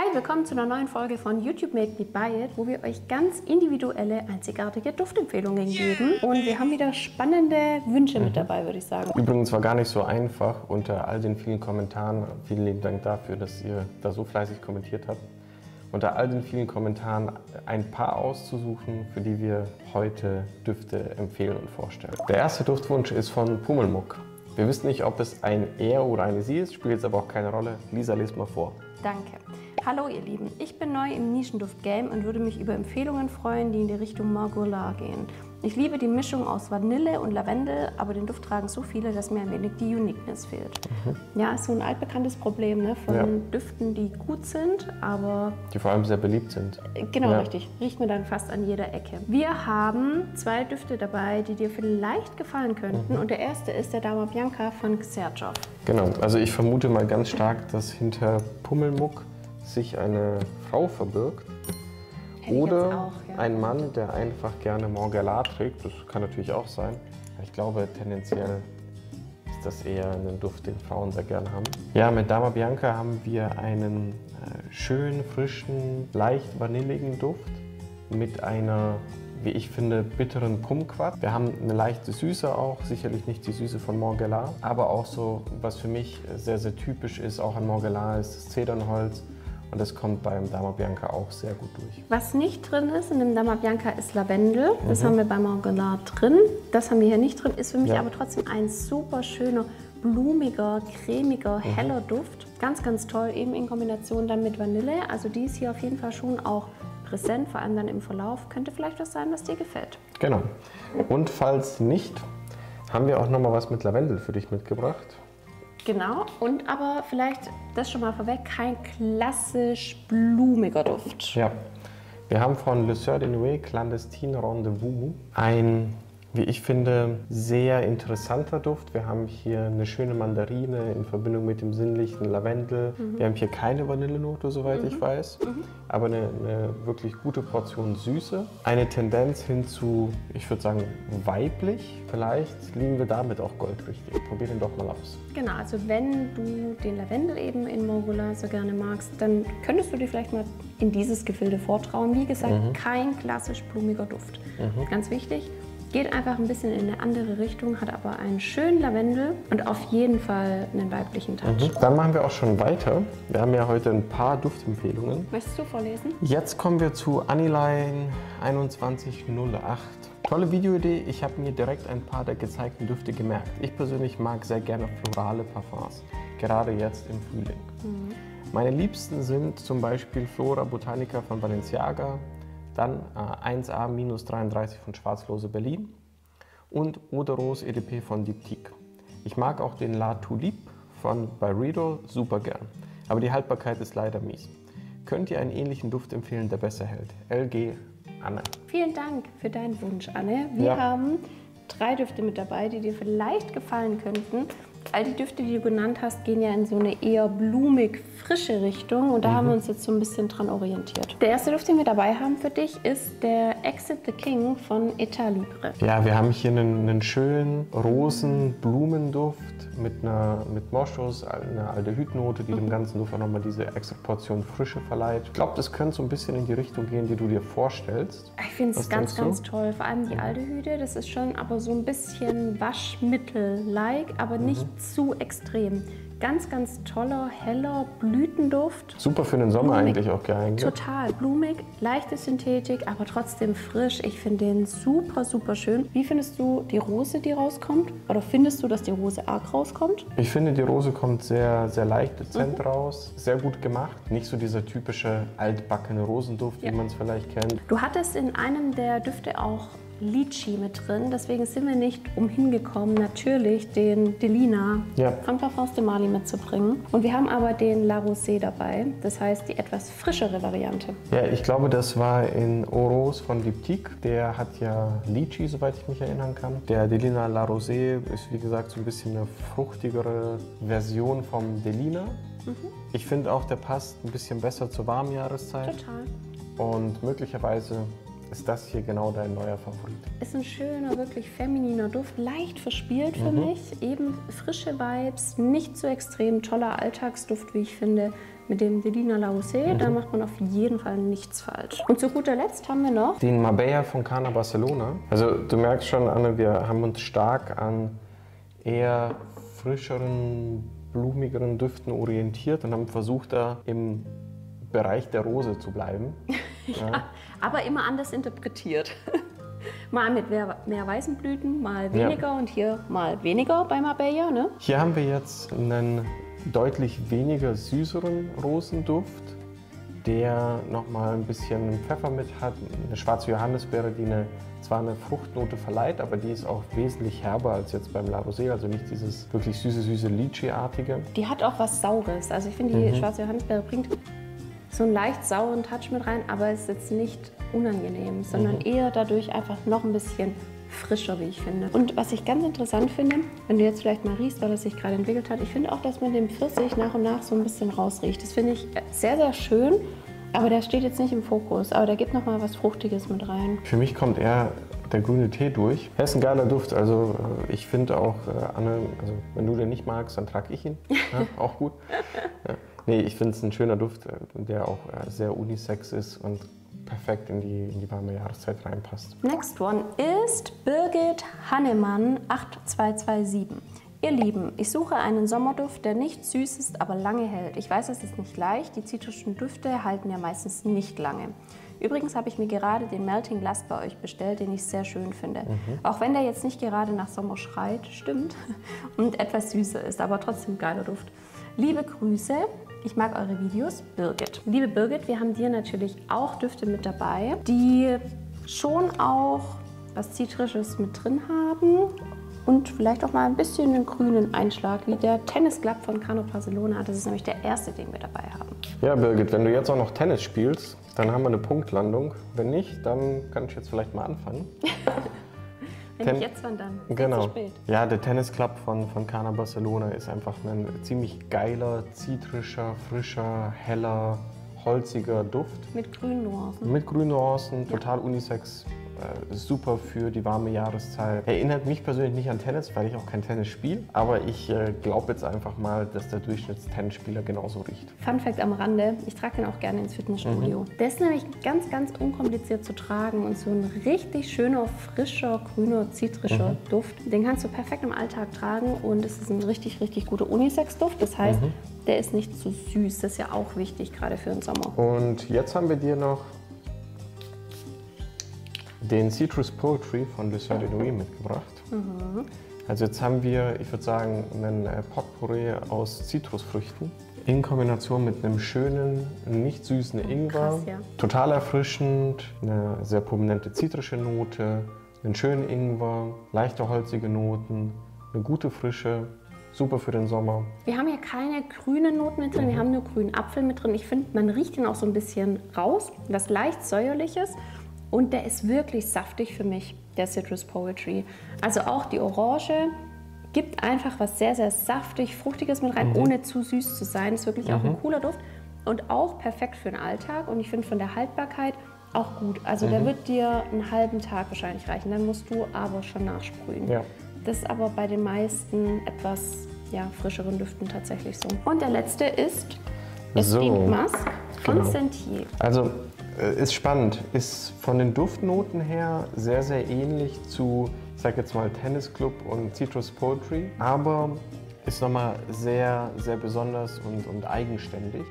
Hi, willkommen zu einer neuen Folge von YouTube Made Me Buy It, wo wir euch ganz individuelle, einzigartige Duftempfehlungen geben. Und wir haben wieder spannende Wünsche mit dabei, würde ich sagen. Übrigens war gar nicht so einfach unter all den vielen Kommentaren. Vielen lieben Dank dafür, dass ihr da so fleißig kommentiert habt. Unter all den vielen Kommentaren ein paar auszusuchen, für die wir heute Düfte empfehlen und vorstellen. Der erste Duftwunsch ist von Pummelmuck. Wir wissen nicht, ob es ein er oder eine sie ist, spielt jetzt aber auch keine Rolle. Lisa, lest mal vor. Danke. Hallo ihr Lieben, ich bin neu im Nischenduft-Game und würde mich über Empfehlungen freuen, die in die Richtung Margolin gehen. Ich liebe die Mischung aus Vanille und Lavendel, aber den Duft tragen so viele, dass mir ein wenig die Uniqueness fehlt. Ja, ist so ein altbekanntes Problem, ne? Von Düften, die gut sind, aber... Die vor allem sehr beliebt sind. Genau, richtig. Riecht mir dann fast an jeder Ecke. Wir haben zwei Düfte dabei, die dir vielleicht gefallen könnten. Und der erste ist der Dama Bianca von Xerjoff. Genau, also ich vermute mal ganz stark, dass hinter Pummelmuck sich eine Frau verbirgt. Oder ein Mann, der einfach gerne Margolin trägt. Das kann natürlich auch sein. Ich glaube, tendenziell ist das eher ein Duft, den Frauen sehr gerne haben. Ja, mit Dama Bianca haben wir einen schönen, frischen, leicht vanilligen Duft mit einer, wie ich finde, bitteren Kumquat. Wir haben eine leichte Süße auch, sicherlich nicht die Süße von Margolin, aber auch so, was für mich sehr, sehr typisch ist, auch an Margolin, ist das Zedernholz. Und das kommt beim Dama Bianca auch sehr gut durch. Was nicht drin ist in dem Dama Bianca ist Lavendel. Das haben wir bei Margolin drin. Das haben wir hier nicht drin. Ist für mich aber trotzdem ein super schöner, blumiger, cremiger, heller Duft. Ganz, ganz toll, eben in Kombination dann mit Vanille. Also die ist hier auf jeden Fall schon auch präsent, vor allem dann im Verlauf. Könnte vielleicht was sein, was dir gefällt. Genau. Und falls nicht, haben wir auch noch mal was mit Lavendel für dich mitgebracht. Genau, und aber vielleicht, das schon mal vorweg, kein klassisch blumiger Duft. Ja, wir haben von Le Sœur de Nuit Clandestine Rendezvous ein, wie ich finde, sehr interessanter Duft. Wir haben hier eine schöne Mandarine in Verbindung mit dem sinnlichen Lavendel. Wir haben hier keine Vanillenote, soweit ich weiß, aber eine wirklich gute Portion Süße. Eine Tendenz hin zu, ich würde sagen, weiblich. Vielleicht liegen wir damit auch goldrichtig. Probier den doch mal aus. Genau, also wenn du den Lavendel eben in Margolin so gerne magst, dann könntest du dir vielleicht mal in dieses Gefilde vortrauen. Wie gesagt, kein klassisch blumiger Duft. Ganz wichtig. Geht einfach ein bisschen in eine andere Richtung, hat aber einen schönen Lavendel und auf jeden Fall einen weiblichen Touch. Dann machen wir auch schon weiter. Wir haben ja heute ein paar Duftempfehlungen. Möchtest du vorlesen? Jetzt kommen wir zu Aniline 2108. Tolle Videoidee, ich habe mir direkt ein paar der gezeigten Düfte gemerkt. Ich persönlich mag sehr gerne florale Parfums, gerade jetzt im Frühling. Meine Liebsten sind zum Beispiel Flora Botanica von Balenciaga, dann 1A-33 von Schwarzlose Berlin und Eau de Rose EDP von Diptyque. Ich mag auch den La Tulipe von Byredo super gern, aber die Haltbarkeit ist leider mies. Könnt ihr einen ähnlichen Duft empfehlen, der besser hält? LG Anne. Vielen Dank für deinen Wunsch, Anne. Wir haben 3 Düfte mit dabei, die dir vielleicht gefallen könnten. All die Düfte, die du genannt hast, gehen ja in so eine eher blumig-frische Richtung und da haben wir uns jetzt so ein bisschen dran orientiert. Der erste Duft, den wir dabei haben für dich, ist der Exit the King von Etat Libre. Ja, wir haben hier einen schönen Rosen-Blumenduft mit Moschus, eine Aldehydnote, die dem ganzen Duft auch nochmal diese extra Portion Frische verleiht. Ich glaube, das könnte so ein bisschen in die Richtung gehen, die du dir vorstellst. Ich finde es ganz, ganz toll. Vor allem die Aldehyde, das ist schon aber so ein bisschen Waschmittel-like, aber nicht zu extrem. Ganz, ganz toller, heller Blütenduft. Super für den Sommer eigentlich auch geeignet. Total blumig, leichte Synthetik, aber trotzdem frisch. Ich finde den super, super schön. Wie findest du die Rose, die rauskommt? Oder findest du, dass die Rose arg rauskommt? Ich finde, die Rose kommt sehr, sehr leicht, dezent raus. Sehr gut gemacht. Nicht so dieser typische altbackene Rosenduft, wie man es vielleicht kennt. Du hattest in einem der Düfte auch Litchi mit drin, deswegen sind wir nicht umhin gekommen, natürlich den Delina von Parfums de Marly mitzubringen. Und wir haben aber den La Rosée dabei, das heißt die etwas frischere Variante. Ja, ich glaube, das war in Eau Rose von Diptyque. Der hat ja Litchi, soweit ich mich erinnern kann. Der Delina La Rosée ist, wie gesagt, so ein bisschen eine fruchtigere Version vom Delina. Ich finde auch, der passt ein bisschen besser zur warmen Jahreszeit. Total. Und möglicherweise ist das hier genau dein neuer Favorit. Ist ein schöner, wirklich femininer Duft, leicht verspielt für mich. Eben frische Vibes, nicht so extrem toller Alltagsduft, wie ich finde. mit dem Delina Lausée, da macht man auf jeden Fall nichts falsch. Und zu guter Letzt haben wir noch den Marbella von Carner Barcelona. Also du merkst schon, Anne, wir haben uns stark an eher frischeren, blumigeren Düften orientiert und haben versucht, da im Bereich der Rose zu bleiben. Ja, aber immer anders interpretiert. Mal mit mehr weißen Blüten, mal weniger und hier mal weniger bei Marbella. Ne? Hier haben wir jetzt einen deutlich weniger süßeren Rosenduft, der nochmal ein bisschen Pfeffer mit hat, eine schwarze Johannisbeere, die zwar eine Fruchtnote verleiht, aber die ist auch wesentlich herber als jetzt beim La Rosée, also nicht dieses wirklich süße Litchi-artige. Die hat auch was Saures, also ich finde die schwarze Johannisbeere bringt so einen leicht sauren Touch mit rein, aber es ist jetzt nicht unangenehm, sondern eher dadurch einfach noch ein bisschen frischer, wie ich finde. Und was ich ganz interessant finde, wenn du jetzt vielleicht mal riechst, weil es sich gerade entwickelt hat, ich finde auch, dass man den Pfirsich nach und nach so ein bisschen rausriecht. Das finde ich sehr, sehr schön, aber der steht jetzt nicht im Fokus, aber der gibt noch mal was Fruchtiges mit rein. Für mich kommt eher der grüne Tee durch. Er ist ein geiler Duft, also ich finde auch, Anne, also wenn du den nicht magst, dann trage ich ihn, ja, auch gut. Ja. Nee, ich finde es ein schöner Duft, der auch sehr unisex ist und perfekt in die warme Jahreszeit reinpasst. Next one ist Birgit Hannemann 8227. Ihr Lieben, ich suche einen Sommerduft, der nicht süß ist, aber lange hält. Ich weiß, es ist nicht leicht, die zitrischen Düfte halten ja meistens nicht lange. Übrigens habe ich mir gerade den Melting Glass bei euch bestellt, den ich sehr schön finde. Auch wenn der jetzt nicht gerade nach Sommer schreit, stimmt, und etwas süßer ist, aber trotzdem geiler Duft. Liebe Grüße. Ich mag eure Videos, Birgit. Liebe Birgit, wir haben dir natürlich auch Düfte mit dabei, die schon auch was Zitrisches mit drin haben und vielleicht auch mal ein bisschen einen grünen Einschlag, wie der Tennis Club von Carner Barcelona. Das ist nämlich der erste, den wir dabei haben. Ja, Birgit, wenn du jetzt auch noch Tennis spielst, dann haben wir eine Punktlandung. Wenn nicht, dann kann ich jetzt vielleicht mal anfangen. Wenn nicht jetzt, wann dann? Genau. Zu spät. Ja, der Tennis Club von Carner Barcelona ist einfach ein ziemlich geiler, zitrischer, frischer, heller, holziger Duft. Mit Grünnuancen. Mit Grünnuancen, total unisex. Super für die warme Jahreszeit. Erinnert mich persönlich nicht an Tennis, weil ich auch kein Tennis spiele. Aber ich glaube jetzt einfach mal, dass der Durchschnittstennisspieler genauso riecht. Fun Fact am Rande, ich trage den auch gerne ins Fitnessstudio. Der ist nämlich ganz, ganz unkompliziert zu tragen und so ein richtig schöner, frischer, grüner, zitrischer Duft. Den kannst du perfekt im Alltag tragen und es ist ein richtig, richtig guter Unisex-Duft. Das heißt, der ist nicht zu süß. Das ist ja auch wichtig, gerade für den Sommer. Und jetzt haben wir dir noch den Citrus Poetry von Le Sœur de Nuit mitgebracht. Also jetzt haben wir, ich würde sagen, einen Potpourri aus Zitrusfrüchten in Kombination mit einem schönen, nicht süßen Ingwer. Krass, ja. Total erfrischend, eine sehr prominente zitrische Note, einen schönen Ingwer, leichte holzige Noten, eine gute Frische. Super für den Sommer. Wir haben hier keine grünen Noten mit drin, wir haben nur grünen Apfel mit drin. Ich finde, man riecht ihn auch so ein bisschen raus, was leicht säuerliches. Und der ist wirklich saftig für mich, der Citrus Poetry. Also auch die Orange gibt einfach was sehr, sehr saftig, fruchtiges mit rein, ohne zu süß zu sein. Ist wirklich auch ein cooler Duft und auch perfekt für den Alltag. Und ich finde von der Haltbarkeit auch gut. Also der wird dir einen halben Tag wahrscheinlich reichen. Dann musst du aber schon nachsprühen. Ja. Das ist aber bei den meisten etwas frischeren Düften tatsächlich so. Und der letzte ist Esteemed Musk von Sentier. Also ist spannend, ist von den Duftnoten her sehr, sehr ähnlich zu, ich sag jetzt mal, Tennis Club und Citrus Poetry, aber ist nochmal sehr, sehr besonders und eigenständig.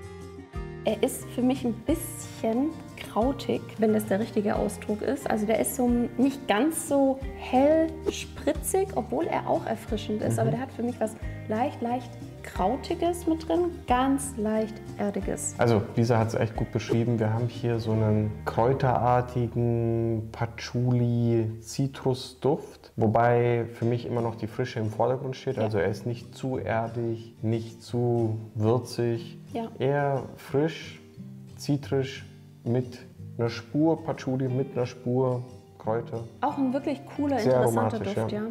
Er ist für mich ein bisschen krautig, wenn das der richtige Ausdruck ist. Also der ist so nicht ganz so hell spritzig, obwohl er auch erfrischend ist, aber der hat für mich was leicht Krautiges mit drin, ganz leicht Erdiges. Also Lisa hat es echt gut beschrieben. Wir haben hier so einen kräuterartigen Patchouli-Zitrusduft, wobei für mich immer noch die Frische im Vordergrund steht. Also er ist nicht zu erdig, nicht zu würzig, eher frisch, zitrisch mit einer Spur Patchouli, mit einer Spur Kräuter. Auch ein wirklich cooler, interessanter Duft, ja.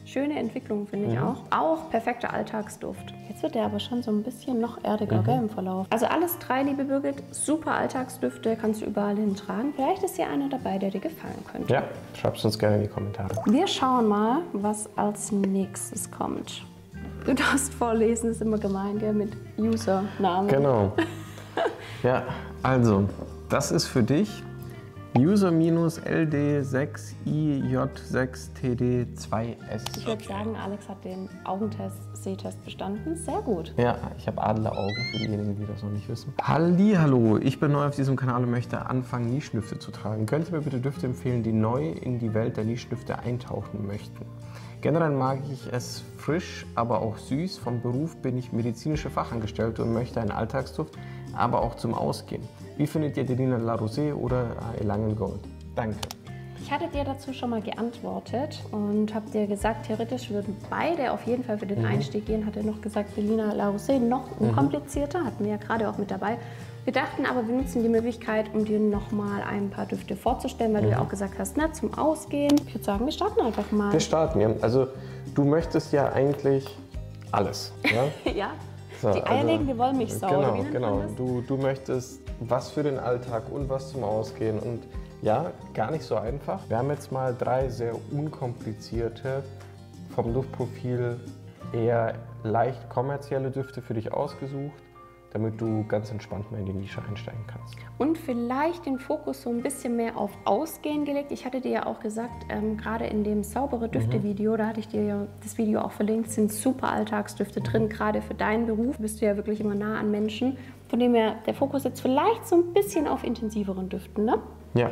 Schöne Entwicklung, finde ich auch. Auch perfekter Alltagsduft. Jetzt wird der aber schon so ein bisschen noch erdiger, gell, im Verlauf. Also alles drei, liebe Birgit, super Alltagsdüfte, kannst du überall hin tragen. Vielleicht ist hier einer dabei, der dir gefallen könnte. Ja, schreib es uns gerne in die Kommentare. Wir schauen mal, was als nächstes kommt. Du darfst vorlesen, ist immer gemein, gell, mit Usernamen. Genau. Ja, also, das ist für dich User-LD6IJ6TD2S. Ich würde sagen, Alex hat den Augentest, Sehtest bestanden. Sehr gut. Ja, ich habe Adleraugen für diejenigen, die das noch nicht wissen. Hallihallo, ich bin neu auf diesem Kanal und möchte anfangen, Nischendüfte zu tragen. Könnt ihr mir bitte Düfte empfehlen, die neu in die Welt der Nischendüfte eintauchen möchten? Generell mag ich es frisch, aber auch süß. Vom Beruf bin ich medizinische Fachangestellte und möchte einen Alltagsduft, aber auch zum Ausgehen. Wie findet ihr Delina La Rosée oder Elangen Gold? Danke. Ich hatte dir dazu schon mal geantwortet und habe dir gesagt, theoretisch würden beide auf jeden Fall für den Einstieg gehen. Hat er noch gesagt, Delina La Rosée noch unkomplizierter, hatten wir ja gerade auch mit dabei. Wir dachten aber, wir nutzen die Möglichkeit, um dir noch mal ein paar Düfte vorzustellen, weil du ja auch gesagt hast, na, zum Ausgehen. Ich würde sagen, wir starten einfach mal. Wir starten, ja. Also du möchtest ja eigentlich alles, ja? Ja, so, die eierlegende Wollmilchsau. Genau. Du möchtest was für den Alltag und was zum Ausgehen und ja, gar nicht so einfach. Wir haben jetzt mal 3 sehr unkomplizierte, vom Duftprofil eher leicht kommerzielle Düfte für dich ausgesucht, damit du ganz entspannt mal in die Nische einsteigen kannst. Und vielleicht den Fokus so ein bisschen mehr auf Ausgehen gelegt. Ich hatte dir ja auch gesagt, gerade in dem saubere Düfte-Video, da hatte ich dir ja das Video auch verlinkt, sind super Alltagsdüfte drin. Gerade für deinen Beruf bist du ja wirklich immer nah an Menschen. Von dem her der Fokus jetzt vielleicht so ein bisschen auf intensiveren Düften, ne? Ja.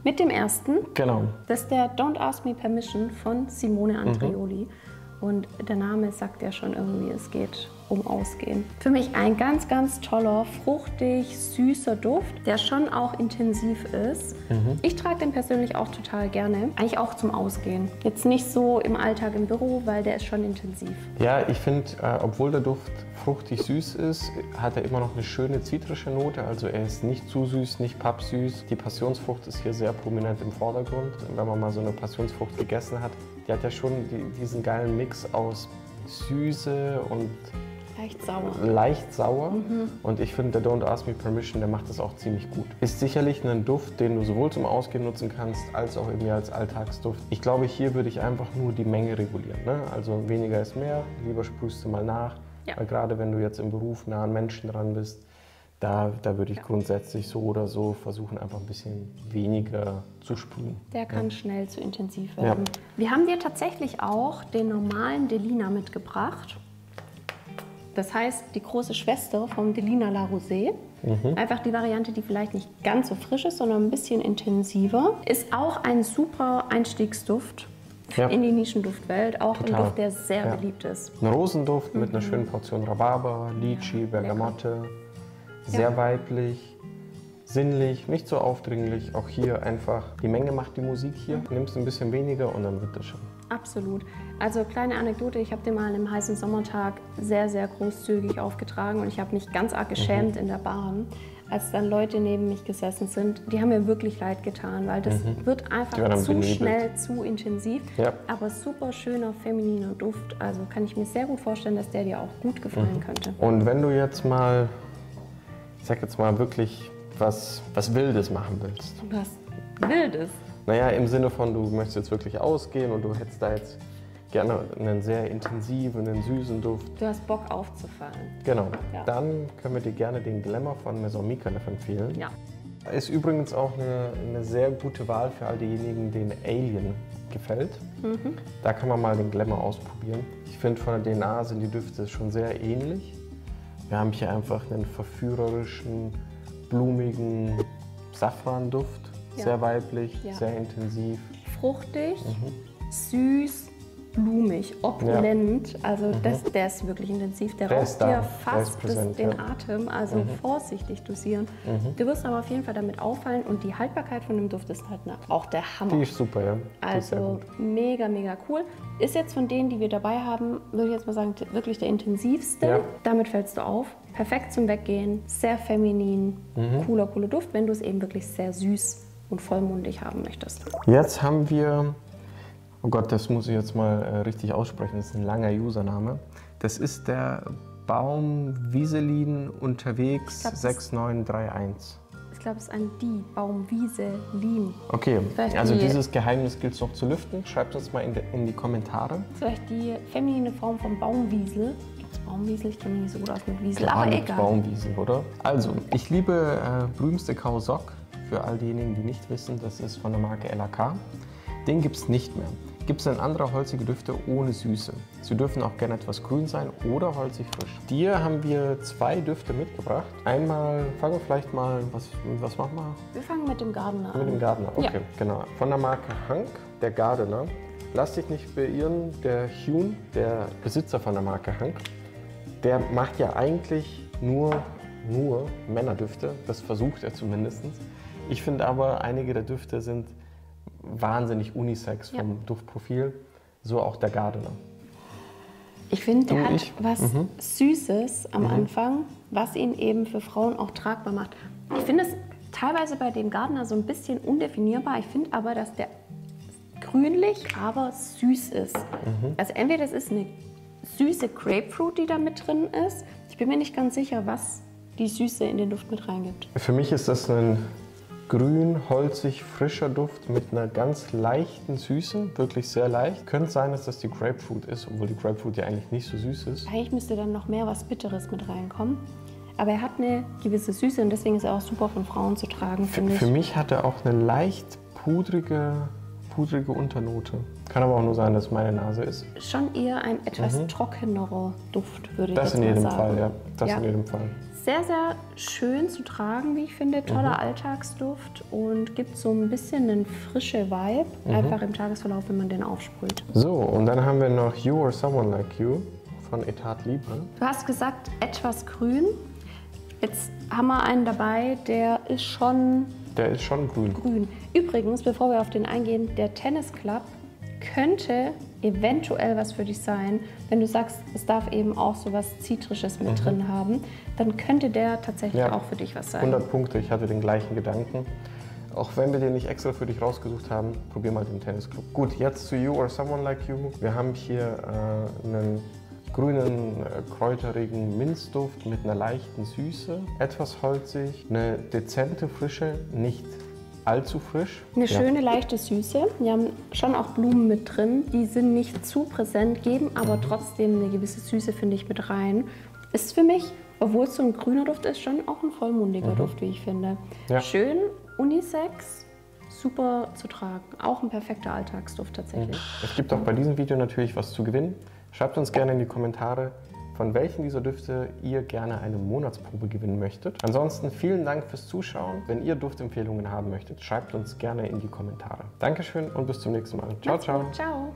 Mit dem ersten. Genau. Das ist der Don't Ask Me Permission von Simone Andreoli. Und der Name sagt ja schon irgendwie, es geht um Ausgehen. Für mich ein ganz, ganz toller, fruchtig, süßer Duft, der schon auch intensiv ist. Ich trage den persönlich auch total gerne, eigentlich auch zum Ausgehen. Jetzt nicht so im Alltag im Büro, weil der ist schon intensiv. Ja, ich finde, obwohl der Duft fruchtig süß ist, hat er immer noch eine schöne zitrische Note. Also er ist nicht zu süß, nicht pappsüß. Die Passionsfrucht ist hier sehr prominent im Vordergrund. Wenn man mal so eine Passionsfrucht gegessen hat, die hat ja schon diesen geilen Mix aus Süße und leicht sauer. Und ich finde, der Don't Ask Me Permission, der macht das auch ziemlich gut. Ist sicherlich ein Duft, den du sowohl zum Ausgehen nutzen kannst, als auch eben als Alltagsduft. Ich glaube, hier würde ich einfach nur die Menge regulieren, ne? Also weniger ist mehr, lieber sprühst du mal nach. Ja. Weil gerade wenn du jetzt im Beruf nah an Menschen dran bist, da würde ich grundsätzlich so oder so versuchen, einfach ein bisschen weniger zu sprühen. Der kann schnell zu intensiv werden. Ja. Wir haben dir tatsächlich auch den normalen Delina mitgebracht. Das heißt, die große Schwester vom Delina La Rosée. Einfach die Variante, die vielleicht nicht ganz so frisch ist, sondern ein bisschen intensiver. Ist auch ein super Einstiegsduft in die Nischenduftwelt. Auch ein Duft, der sehr beliebt ist. Ein Rosenduft mit einer schönen Portion Rhabarber, Lychee, Bergamotte. Sehr weiblich, sinnlich, nicht so aufdringlich. Auch hier einfach, die Menge macht die Musik hier. Nimmst ein bisschen weniger und dann wird das schon. Absolut. Also kleine Anekdote, ich habe den mal an einem heißen Sommertag sehr, sehr großzügig aufgetragen und ich habe mich ganz arg geschämt in der Bahn, als dann Leute neben mich gesessen sind. Die haben mir wirklich leid getan, weil das wird einfach zu schnell, zu intensiv. Ja. Aber super schöner, femininer Duft. Also kann ich mir sehr gut vorstellen, dass der dir auch gut gefallen könnte. Und wenn du jetzt mal, ich sag jetzt mal wirklich was Wildes machen willst. Was Wildes? Naja, im Sinne von, du möchtest jetzt wirklich ausgehen und du hättest da jetzt gerne einen sehr intensiven, einen süßen Duft. Du hast Bock aufzufallen. Genau. Ja. Dann können wir dir gerne den Glamour von Maison Micallef empfehlen. Ja. Ist übrigens auch eine sehr gute Wahl für all diejenigen, denen Alien gefällt. Da kann man mal den Glamour ausprobieren. Ich finde, von der DNA sind die Düfte schon sehr ähnlich. Wir haben hier einfach einen verführerischen, blumigen Safranduft. Sehr weiblich, sehr intensiv. Fruchtig, süß, blumig, opulent. Also der ist wirklich intensiv. Der raubt dir fast den Atem, also vorsichtig dosieren. Du wirst aber auf jeden Fall damit auffallen und die Haltbarkeit von dem Duft ist halt auch der Hammer. Die ist super, ja. Also mega, mega cool. Ist jetzt von denen, die wir dabei haben, würde ich jetzt mal sagen, wirklich der intensivste. Ja. Damit fällst du auf. Perfekt zum Weggehen, sehr feminin, cooler Duft, wenn du es eben wirklich sehr süß und vollmundig haben möchtest. Jetzt haben wir, oh Gott, das muss ich jetzt mal richtig aussprechen, das ist ein langer Username. Das ist der Baumwieselin unterwegs 6931. Ich glaube, es ist ein Baumwieselin. Okay, also dieses Geheimnis gilt es noch zu lüften. Schreibt uns mal in die Kommentare. Vielleicht die feminine Form von Baumwiesel. Baumwiesel, ich kenne mich nicht so gut aus mit Wiesel, aber egal. Baumwiesel, oder? Also, ich liebe Blümste Kausock. Für all diejenigen, die nicht wissen, das ist von der Marke LAK. Den gibt es nicht mehr. Gibt es dann andere holzige Düfte ohne Süße. Sie dürfen auch gerne etwas grün sein oder holzig frisch. Dir haben wir 2 Düfte mitgebracht. Einmal, fangen wir vielleicht mal, was machen wir? Wir fangen mit dem Gardener an. Mit dem Gardener, okay, ja. Genau. Von der Marke Hank, der Gardener. Lass dich nicht beirren, der Hune, der Besitzer von der Marke Hank, der macht ja eigentlich nur Männerdüfte. Das versucht er zumindest. Ich finde aber, einige der Düfte sind wahnsinnig unisex vom Duftprofil, so auch der Gardener. Ich finde, der hat was Süßes am Anfang, was ihn eben für Frauen auch tragbar macht. Ich finde es teilweise bei dem Gardener so ein bisschen undefinierbar. Ich finde aber, dass der grünlich, aber süß ist. Also entweder das ist eine süße Grapefruit, die da mit drin ist. Ich bin mir nicht ganz sicher, was die Süße in den Duft mit reingibt. Für mich ist das ein grün, holzig, frischer Duft mit einer ganz leichten Süße, wirklich sehr leicht. Könnte sein, dass das die Grapefruit ist, obwohl die Grapefruit ja eigentlich nicht so süß ist. Eigentlich müsste dann noch mehr was Bitteres mit reinkommen. Aber er hat eine gewisse Süße und deswegen ist er auch super von Frauen zu tragen, finde ich. Für mich hat er auch eine leicht pudrige Unternote. Kann aber auch nur sein, dass es meine Nase ist. Schon eher ein etwas trockenerer Duft, würde ich jetzt mal sagen. Das in jedem Fall, ja. Das in jedem Fall. Sehr, sehr schön zu tragen, wie ich finde. Toller Alltagsduft und gibt so ein bisschen einen frischen Vibe, einfach im Tagesverlauf, wenn man den aufsprüht. So, und dann haben wir noch You or Someone Like You von Etat Libre. Du hast gesagt, etwas grün. Jetzt haben wir einen dabei, der ist schon grün. Übrigens, bevor wir auf den eingehen, der Tennis Club könnte eventuell was für dich sein. Wenn du sagst, es darf eben auch so was Zitrisches mit drin haben, dann könnte der tatsächlich auch für dich was sein. 100 Punkte, ich hatte den gleichen Gedanken. Auch wenn wir den nicht extra für dich rausgesucht haben, probier mal den Tennis Club. Gut, jetzt zu You or Someone Like You. Wir haben hier einen grünen, kräuterigen Minzduft mit einer leichten Süße, etwas holzig, eine dezente Frische, nicht allzu frisch. Eine schöne, leichte Süße. Wir haben schon auch Blumen mit drin. Die sind nicht zu präsent, geben aber trotzdem eine gewisse Süße, finde ich, mit rein. Ist für mich, obwohl es so ein grüner Duft ist, schon auch ein vollmundiger Duft, wie ich finde. Ja. Schön, unisex, super zu tragen. Auch ein perfekter Alltagsduft tatsächlich. Es gibt auch bei diesem Video natürlich was zu gewinnen. Schreibt uns gerne in die Kommentare, von welchen dieser Düfte ihr gerne eine Monatsprobe gewinnen möchtet. Ansonsten vielen Dank fürs Zuschauen. Wenn ihr Duftempfehlungen haben möchtet, schreibt uns gerne in die Kommentare. Dankeschön und bis zum nächsten Mal. Ciao, ciao. Ciao.